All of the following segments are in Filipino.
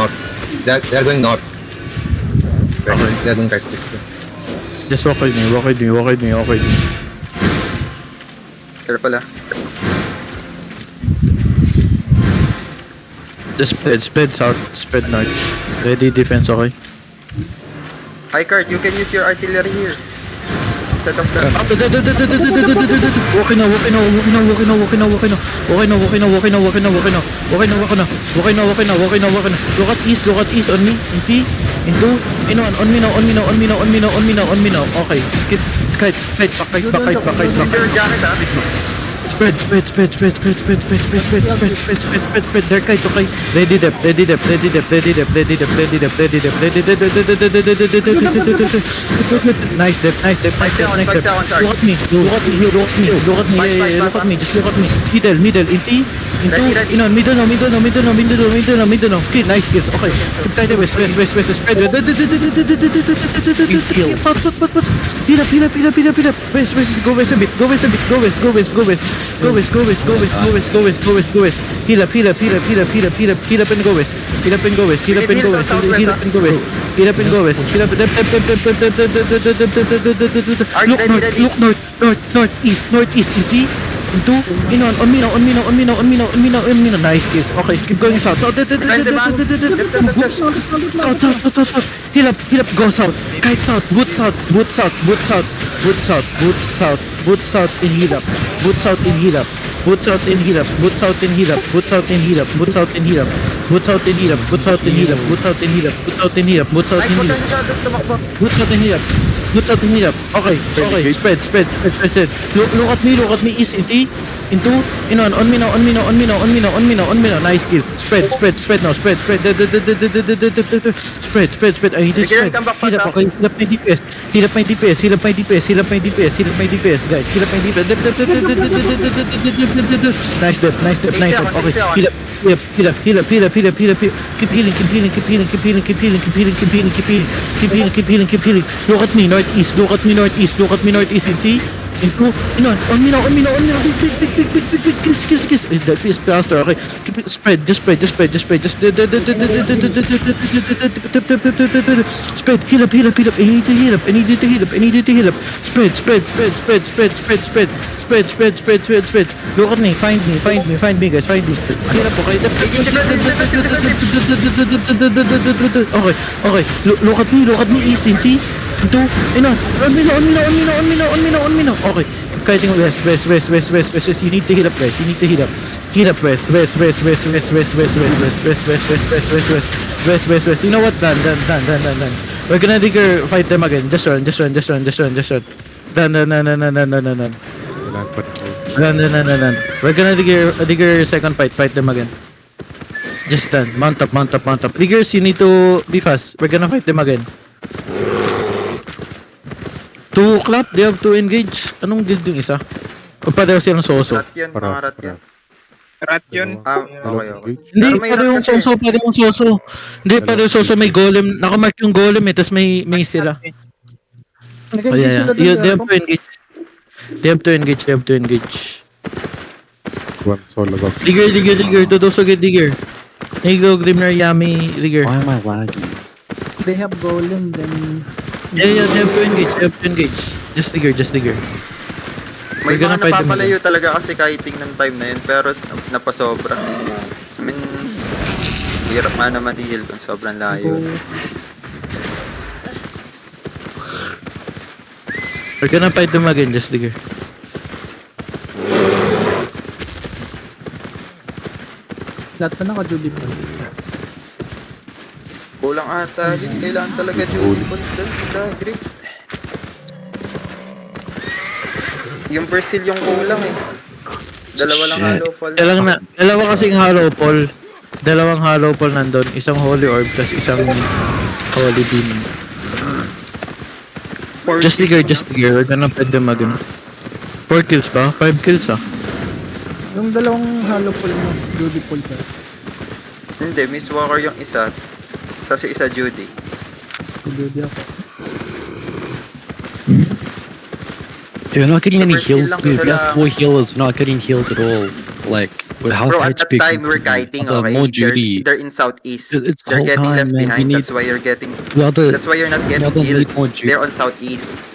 north. They're going north. Okay. They're going right. Just walk with me, walk with me, walk with me, walk with me. Careful ah. Just spread south, spread north. Ready defense, okay? High card, you can use your artillery here. Instead of the... Walking now, walking now, walking now, walking now, walking now, walking now, walking now, walking now, walking now, walking now, walking now, walking now, walking now, walking now, walking now, walking now, walking now. Look at east on me, in 3, in 2, in 1, on me now, on me now, on me now, on me now, on me now, on me now. Okay, kite, Use your jacket ah. Spread. They're kite, okay. Ready dep. Nice dep. Look at me. Just look at me. Middle, in T. Ready. Middle now. Okay, nice kills. Okay. Keep tight west. Spread. Heal up. West. Go west a bit. Go west. Heal up and go west. Heal up and go west. Look northeast in 3, in 2, on me now. Nice kills. Okay, keep going south. South. Heal up, go south. Kite south, boot south, and heal up. Boot south and heal up. Okay. Spread. Look at me. East in 2, on me now. Nice kills. Spread now. Spread. I need to spread. Heal up, okay. Heal up my DPS, guys. Heal up my DPS. Nice dep. Okay. Heal up. Keep healing. Look at me northeast in 3, in 2, on me now. Big kills. That is faster, okay. Keep it spread. Just spread. Heal up. I need to heal up. Spread. Look at me. Find me, guys. Heal up, okay. Okay. Look at me. East in T. Into, on me now. Okay. Kiting west. You need to heal up, guys. Heal up west. You know what? Done. We're gonna digger fight them again. Just run. Done. We're gonna digger second fight them again. Just done. Mount up. Diggers, you need to be fast. We're gonna fight them again. 2 clap, they have to engage. Anong guild yung isa? O pareho silang soso? Rat yan, mga rat yan. Rat yun. Okay. Hindi, Pero may rat pareho yung kasi. soso. Hindi, pareho soso, may golem. Nakamark yung golem tas may sila. Oh, yeah. They have to engage. One solo go. Digger. Dodoso get digger. There you go, Grimnar Yami, digger. Why am I lagging? They have golem, then... Yeah, they have to engage. Just digger. May We're gonna mga fight them napapalayo talaga kasi kiting ng time na yun, pero napasobra. I mean, hirap nga naman i-heal kung sobrang layo. We're gonna fight them again, just digger. Lahat pa naka-Judy pa. Kulang ata yun, kailangan talaga Judy Ball doon, isa grip. Yung Persil yung kulang eh. Dalawa lang hollow fall. Dalawa kasing hollow fall. Dalawang hollow fall nandun. Isang holy orb, tas isang holy beam. Just digger. We're gonna fight them again. 4 kills ba? 5 kills ah. Yung dalawang hollow pull mo, Judy pull ka. Hindi, Miss Walker yung isa, tapos yung isa Judy. Judy ako. We're not getting So any Persil heals, lang dude. We kita have lang. 4 healers. We're not getting healed at all. Like, We're half Bro, at that HP time we're company. kiting, Other okay? more duty. They're in southeast. It's the They're whole getting time, left man. We behind. need That's why you're getting. the other. That's why you're not the getting other healed. need more duty. They're on southeast.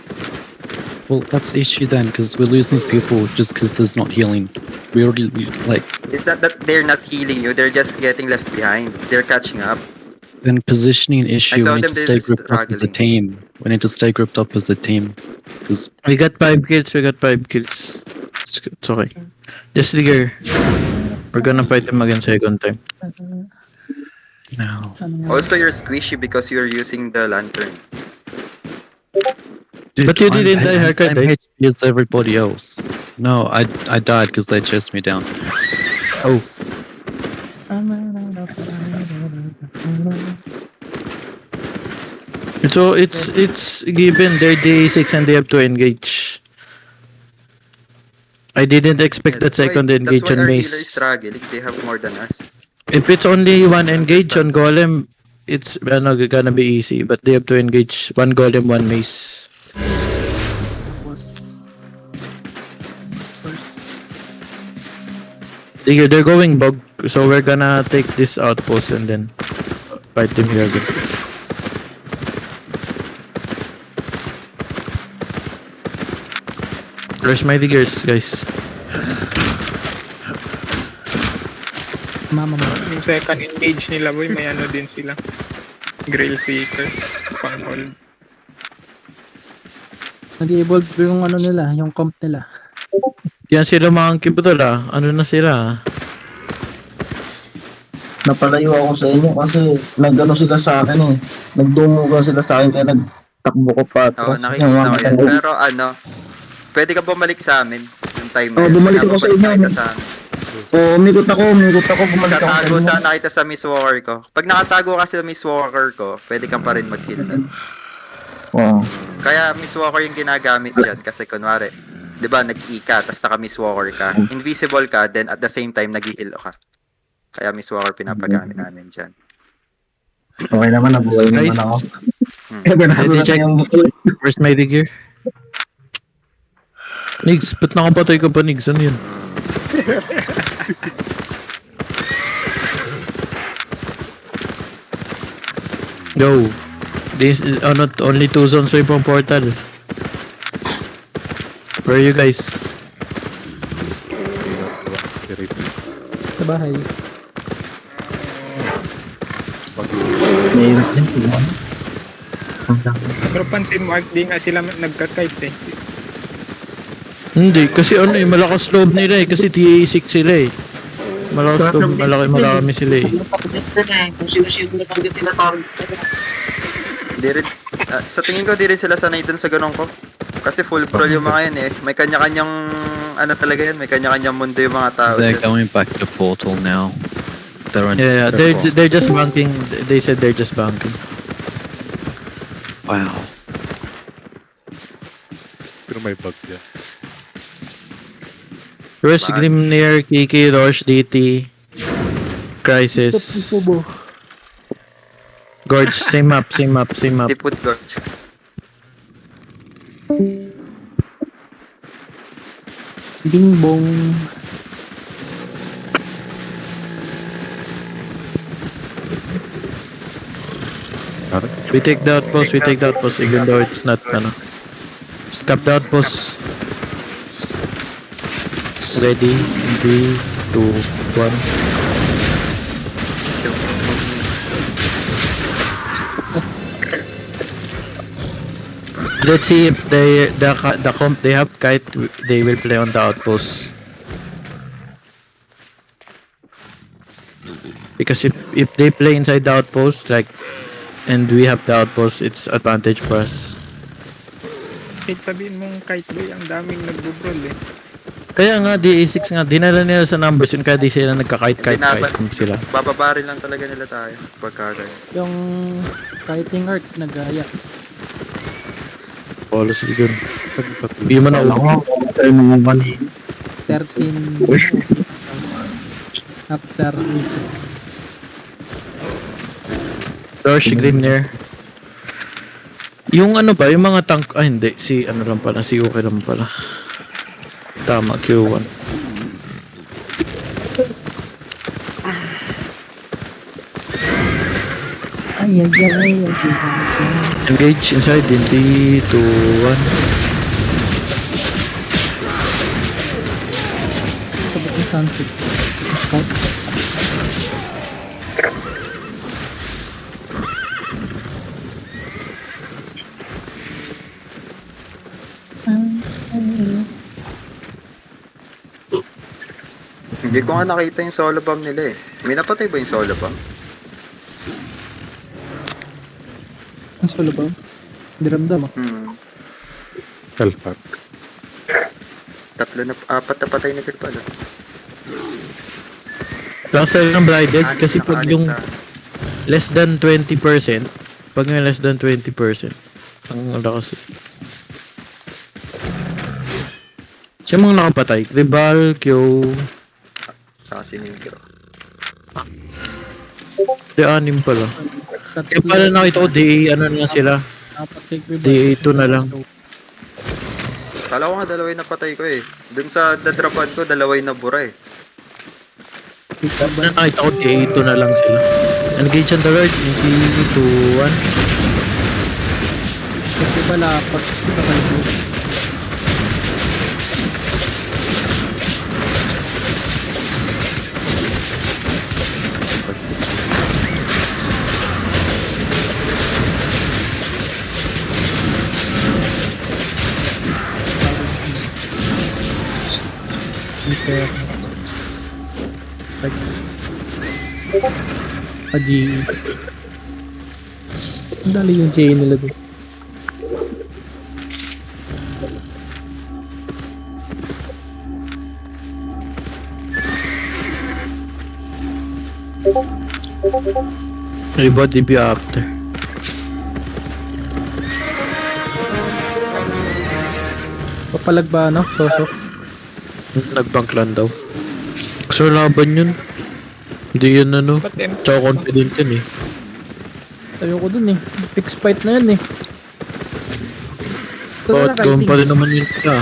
Well, that's the issue then, because we're losing people just because there's not healing. We already like It's not that they're not healing you. They're just getting left behind. They're catching up. then positioning issue. saw We need them, to they stay were grouped up as a struggling. team. We need to stay grouped up as a team. Because We got 5 kills. We got 5 kills. It's okay. Just Digger. We're gonna fight him again second time. now, Also, you're squishy because you're using the lantern. dude, But you didn't die, Haircut, I'm right? HP as everybody else. No, I died because they chased me down. Oh. So it's given they're day 6 and they have to engage. I didn't expect that second engage that's why on our healer is Mace. struggling. They have more than us. If it's only one It's engage on understandable. Golem, it's gonna be easy. But they have to engage one Golem, one Mace. They're going bug, so we're gonna take this outpost and then fight them here again. Where's my diggers, guys? Mama mo. Yung second engage nila, boy, may ano din sila. Grail Seeker. Pang hold. Nag-evolve yung ano nila, yung comp nila. Yan sila mga kibutol ah. Ano na sila? Napalayo ako sa inyo kasi nag-ano sila sa akin eh. Nagdumugan sila sa akin kaya nagtakbo ko pa. Oo, Tapos nakikita yung ko mga yan. tao- Pero ano, pwede ka bumalik sa amin yung time na Oo, yun. bumalik Kaya ako sa babalik inyo. na kita sa amin. Oo, umikot ako, bumalik ako sa Magtatago inyo. sana kita sa Miss Walker ko. Pag nakatago ka sa Miss Walker ko, pwede kang pa rin mag-heal nun. Oo. Kaya Miss Walker yung ginagamit dyan kasi kunwari, di ba, nag-E ka, tapos naka-Miss Walker ka. Invisible ka, then at the same time, nag-heal ka. Kaya Miss Walker pinapagamit namin dyan. Okay naman, nabuhay naman Guys, ako. Hmm. Eh, pinakaso Ready, na check. yung Where's my digger? Nigs, ba't nakapatay ka pa, Nigs? Ano yun? Go. This is not only 2 zones away from portal. Where are you guys? Sa bahay. Mayroon din sila. Pero pansin mo, di nga sila nagka-kite eh. Hindi, kasi ano eh, malakas loob nila eh, kasi TA6 sila eh. Malakas loob, marami sila eh. Kung sino-sino na pag tinatawag. Di rin, sa tingin ko, di rin sila sanay dun sa ganun ko. Kasi full pro yung mga yan eh. May kanya-kanyang, ano talaga yan, may kanya-kanyang mundo yung mga tao They're dyan. going back to portal now. They're on. Yeah, they're just banking. They said they're just banking. Wow. Pero may bug yan. Where's Grimnir, Kiki, Roche, DT, Crisis, Kubo. Gorge, same map. Di put gorge. Bing bong. We take the outpost, even though it's not, ano. Cap the outpost. Ready, 3, 2, 1. Let's see if the comp they have kite, they will play on the outpost. Because if they play inside the outpost, like, and we have the outpost, it's advantage for us. Kahit sabihin mong kite boy, ang daming nagbubrol eh. Kaya nga, DA6 nga, dinala nila sa numbers yun, kaya di sila nagka-kite Dinaba- sila. Bababari lang talaga nila tayo pagkagaya. Yung kiting art, nagaya. Polo yun. Saan yung tatlo? Hindi mo na ulo. 13. After Dorsh, Grimnir. Yung ano ba, yung mga tank, hindi, si ano lang pala, si Uke lang pala. Tama, Q1. Ay, ay. Engage inside in 3, 2, 1. Sabot ng sunset. Scout. Hindi ko nga nakita yung solo bomb nila eh. May napatay ba yung solo bomb? Ang solo ba? Hindi ramdam ah. Kalpat. Apat na patay na kill pala. Lang sa'yo ng blinded Anim kasi pag nakaalit yung na. less than 20%, pag yung less than 20%, ang lakas. Siya mga nakapatay. Tribal, Q. Saka si Negro. Di anim pala. Kaya pala nakita ko, DA ano na sila. Apat take revive. DA2 na lang. Kala ko nga dalawa yung napatay ko eh. Dun sa dadrapan ko, dalawa yung nabura eh. Na nakita ko, DA2 na lang sila. Engage on the Lord. 3, 2, 1. Kasi pala, apat. Adi. Ang dali yung J nila doon. Everybody be after. Papalag ba ano? Sosok? Nagbank lang daw. So laban yun. Hindi yun ano. Ba't em? Tsaka confident yun eh. Ayoko dun eh. Fixed fight na yan eh. Ito na Bakit lang gawin kiting. pa rin naman yun sila.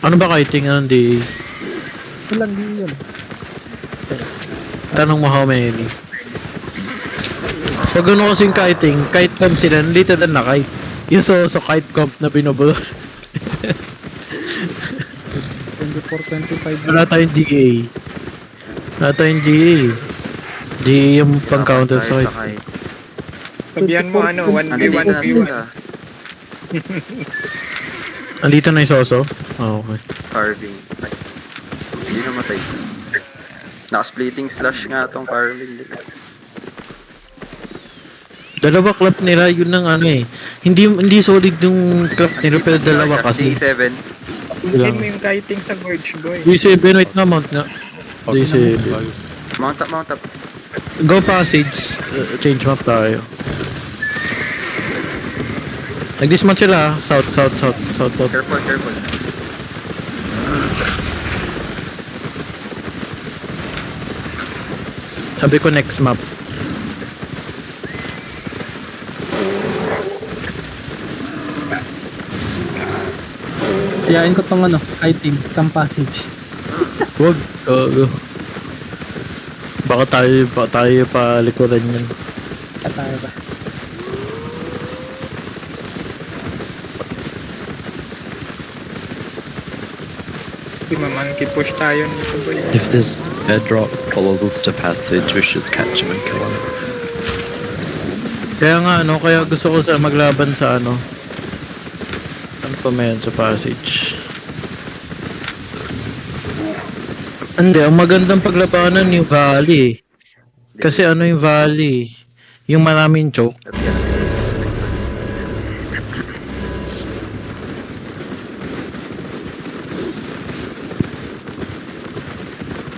Ano ba kiting ano di? Ito lang din yun. Tanong mo how many? Pag ano kasing kiting, kite comp sila, nandito na na kite. Yung so kite comp na binubulor. 24-25. Wala tayong DA. Wala tayong DA. DA yung pang counter Tayo sa sa kite. kite. Sabihan mo ano, 1v1, Nandito na 1v1. sila. Andito na yung Soso? Ah, okay. Carving. Hindi namatay. Naka-splitting slash nga tong carving nila. Dalawa clap nila, yun ang ano eh. Hindi solid yung clap nila, pero dalawa kasi. J7. Hindi mo yung kiting sa Gorge Boy. J7, wait na, mount na. J7. Mount up, mount up. Go passage. Change map tayo. Nag-dismount sila. South. Careful, careful. Sabi ko next map. Tiyain ko tong ano, kiting, tang passage. Wag. Go. Baka tayo palikuran yun. Kataya ba? Si Mamangki push tayo nito boy. If this airdrop follows us to passage, we should just catch him and kill him. Kaya nga ano, kaya gusto ko sa maglaban sa ano. Ano pa may sa passage? Hindi, ang magandang paglabanan yung valley. Kasi ano yung valley? Yung maraming choke. That's gonna be disrespect.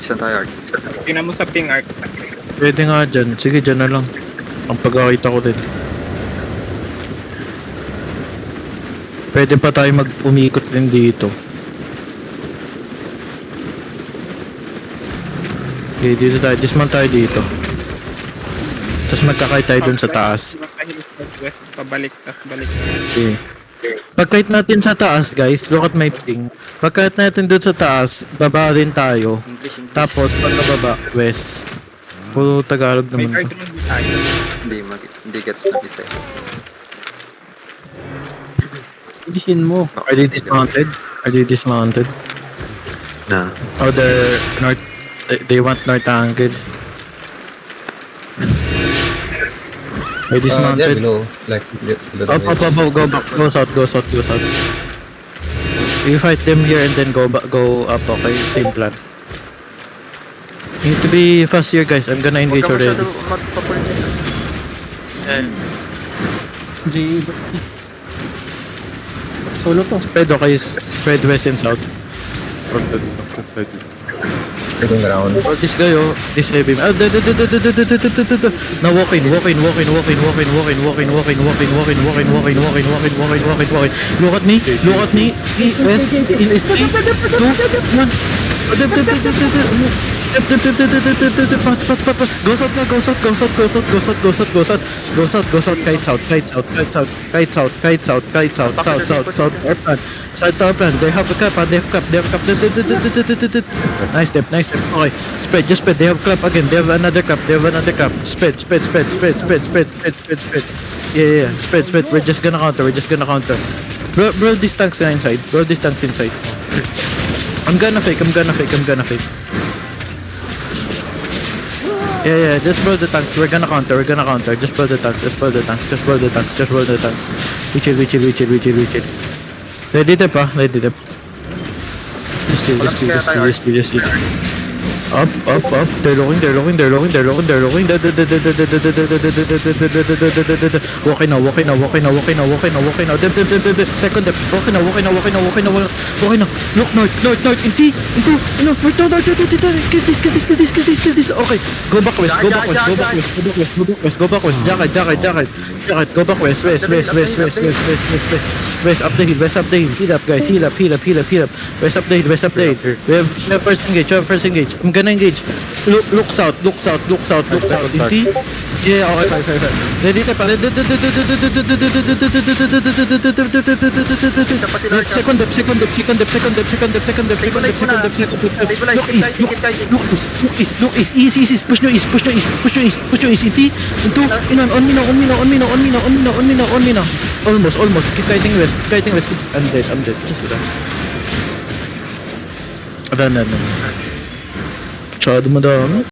Saan tayo, Art? Tingnan mo sa ping art. Pwede nga dyan. Sige, dyan na lang. Ang pagkakita ko din. Pwede pa tayo mag-umikot din dito. Okay, dito tayo. Dismount tayo dito. Tapos magkakay tayo dun sa taas. Pabalik, tas balik. Okay. Pagkait natin sa taas, guys, look at my ping. Pagkait natin dun sa taas, baba rin tayo. English. Tapos, pagkababa, west. Puro Tagalog May naman card to. naman tayo. Hindi gets na isa. Condition mo. Are they dismounted? Are they dismounted? Nah. Oh, they're north. They want north angle. Are they They're dismounted? below. Like, below Up, go back, go south. You fight them here and then go back, go up, okay? Same plan. You need to be fast here, guys. I'm gonna Huwag engage ka already. masyado magpa-point nila. J is solo to. Spread, okay? Spread west and south. Turning around. Oh, this guy, oh. This heavy. Ah, now walk in. Look at me. West. In 3, 2, 1. Go south. Kite south. South top plan. They have a cup. Nice step. Okay. Spread. Just spread. They have cup again. They have another cup. Spread. Yeah. Spread. We're just gonna counter. Bro, these tanks are inside. I'm gonna fake. Yeah, just build the tanks. We're gonna counter. Just build the tanks. We chill. Ready dip. Just chill. Up. They're looking. Walking now. Dip. Second dip. Walking now. Look, north. Into. North. Kill this. Okay. Go back west. Jacket. Go back west. West up the hill. Heal up, guys. Heal up. West up the hill. We have first engage. I'm gonna engage. Look south. Inti. Yeah, okay. Ready to Isa pa sila. Second dip. Look east. East. Push no east. Inti. On me now. Almost. Keep kiting west. I'm dead. Just that. Run. Masyado madami.